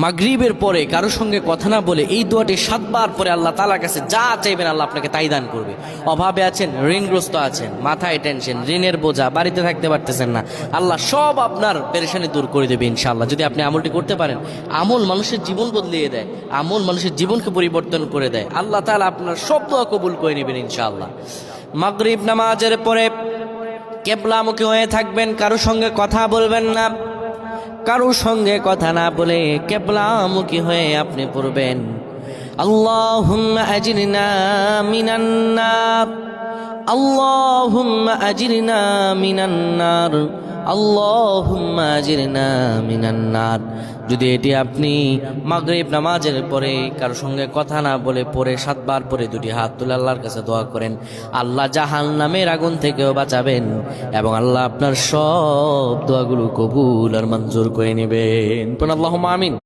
মাগরিবের পরে কারোর সঙ্গে কথা না বলে এই দোয়াটি 7 বার পরে আল্লাহ তাআলার কাছে যা চাইবেন আল্লাহ আপনাকে তাই দান করবে। অভাবে আছেন, ঋণগ্রস্ত আছেন, মাথায় টেনশন, ঋণের বোঝা, বাড়িতে থাকতে পারতেছেন না, আল্লাহ সব আপনার পেরেশানি দূর করে দেবে ইনশাআল্লাহ। যদি আপনি আমলটি করতে পারেন, আমল মানুষের জীবন বদলিয়ে দেয়, আমল মানুষের জীবনকে পরিবর্তন করে দেয়। আল্লাহ তাআলা আপনার সব দোয়া কবুল করে নেবেন ইনশাআল্লাহ। মাগরিব নামাজের পরে কিবলামুখী হয়ে থাকবেন, কারোর সঙ্গে কথা বলবেন না, কারোর সঙ্গে কথা না বলে কিবলামুখী হয়ে আপনি পড়বেন আল্লাহুম্মা আজিরনা মিনান নার, আল্লাহুম্মা আজিরনা মিনান নার, আল্লাহুম্মা আজিরনা মিনান নার। যদি এটি আপনি মাগরিব নামাজের পরে কারোর সঙ্গে কথা না বলে পড়ে 7 বার পরে দুটি হাত তুলে আল্লাহর কাছে দোয়া করেন, আল্লাহ জাহান্নামের আগুন থেকেও বাঁচাবেন এবং আল্লাহ আপনার সব দোয়াগুলো কবুল আর মঞ্জুর করে নেবেন। আল্লাহুম্মা আমিন।